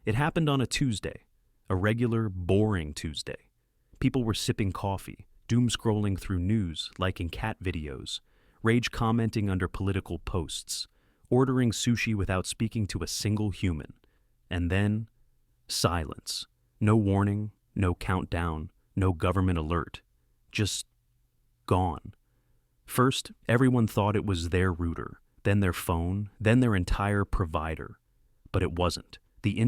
It happened on a Tuesday, a regular, boring Tuesday. People were sipping coffee, doom-scrolling through news, liking cat videos, rage commenting under political posts, ordering sushi without speaking to a single human. And then, silence. No warning, no countdown, no government alert. Just gone. First, everyone thought it was their router, then their phone, then their entire provider. But it wasn't. The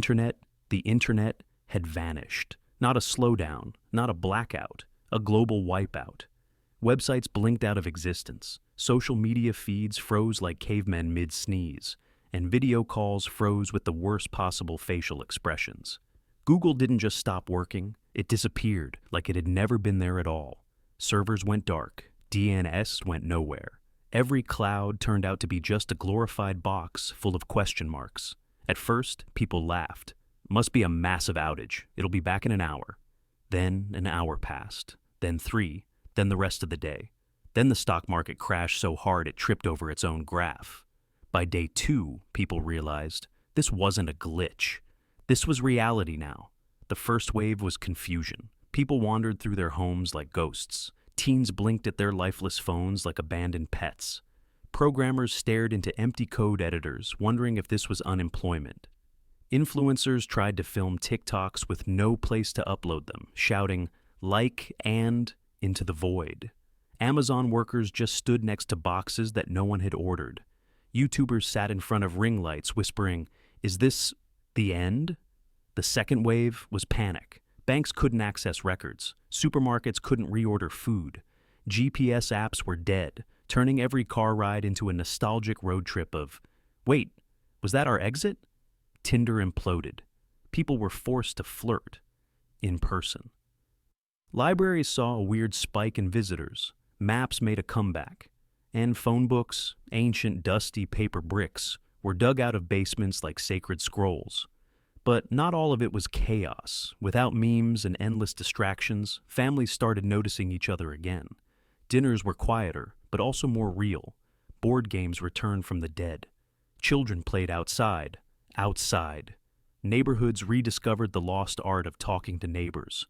internet had vanished. Not a slowdown, not a blackout, a global wipeout. Websites blinked out of existence. Social media feeds froze like cavemen mid-sneeze, and video calls froze with the worst possible facial expressions. Google didn't just stop working, it disappeared like it had never been there at all. Servers went dark, DNS went nowhere. Every cloud turned out to be just a glorified box full of question marks. At first, people laughed. Must be a massive outage. It'll be back in an hour. Then an hour passed, then 3, then the rest of the day. Then the stock market crashed so hard it tripped over its own graph. By day 2, people realized this wasn't a glitch. This was reality now. The first wave was confusion. People wandered through their homes like ghosts. Teens blinked at their lifeless phones like abandoned pets. Programmers stared into empty code editors, wondering if this was unemployment. Influencers tried to film TikToks with no place to upload them, shouting, "like and" into the void. Amazon workers just stood next to boxes that no one had ordered. YouTubers sat in front of ring lights whispering, "Is this the end?" The second wave was panic. Banks couldn't access records. Supermarkets couldn't reorder food. GPS apps were dead, turning every car ride into a nostalgic road trip of, "Wait, was that our exit?" Tinder imploded. People were forced to flirt in person. Libraries saw a weird spike in visitors. Maps made a comeback. And phone books, ancient dusty paper bricks, were dug out of basements like sacred scrolls. But not all of it was chaos. Without memes and endless distractions, families started noticing each other again. Dinners were quieter, but also more real. Board games returned from the dead. Children played outside. Neighborhoods rediscovered the lost art of talking to neighbors.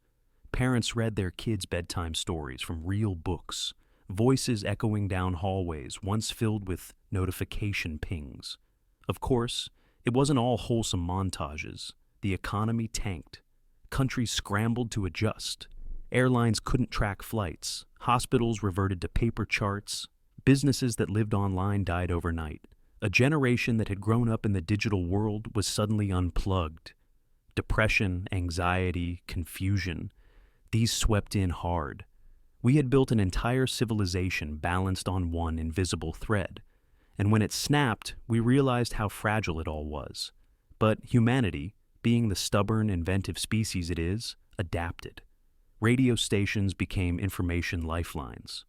Parents read their kids' bedtime stories from real books, voices echoing down hallways once filled with notification pings. Of course, it wasn't all wholesome montages. The economy tanked. Countries scrambled to adjust. Airlines couldn't track flights. Hospitals reverted to paper charts. Businesses that lived online died overnight. A generation that had grown up in the digital world was suddenly unplugged. Depression, anxiety, confusion, these swept in hard. We had built an entire civilization balanced on one invisible thread. And when it snapped, we realized how fragile it all was. But humanity, being the stubborn, inventive species it is, adapted. Radio stations became information lifelines.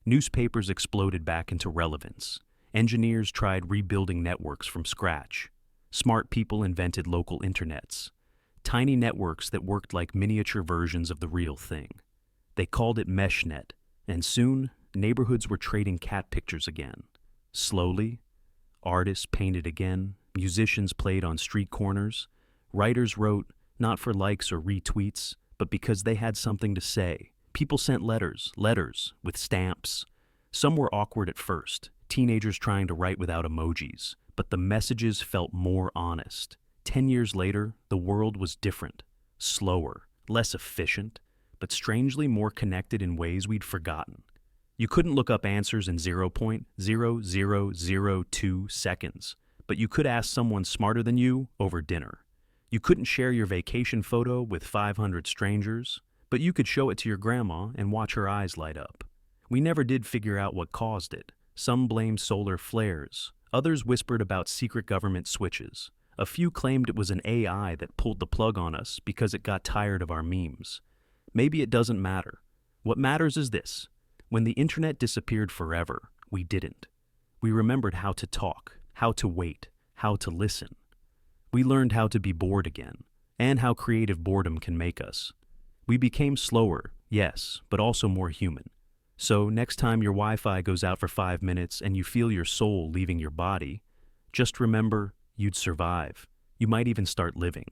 Newspapers exploded back into relevance. Engineers tried rebuilding networks from scratch. Smart people invented local internets. Tiny networks that worked like miniature versions of the real thing. They called it MeshNet, and soon, neighborhoods were trading cat pictures again. Slowly, artists painted again, musicians played on street corners, writers wrote, not for likes or retweets, but because they had something to say. People sent letters with stamps. Some were awkward at first, teenagers trying to write without emojis, but the messages felt more honest. 10 years later, the world was different, slower, less efficient, but strangely more connected in ways we'd forgotten. You couldn't look up answers in 0.0002 seconds, but you could ask someone smarter than you over dinner. You couldn't share your vacation photo with 500 strangers, but you could show it to your grandma and watch her eyes light up. We never did figure out what caused it. Some blamed solar flares. Others whispered about secret government switches. A few claimed it was an AI that pulled the plug on us because it got tired of our memes. Maybe it doesn't matter. What matters is this. When the internet disappeared forever, we didn't. We remembered how to talk, how to wait, how to listen. We learned how to be bored again, and how creative boredom can make us. We became slower, yes, but also more human. So next time your Wi-Fi goes out for 5 minutes and you feel your soul leaving your body, just remember you'd survive. You might even start living.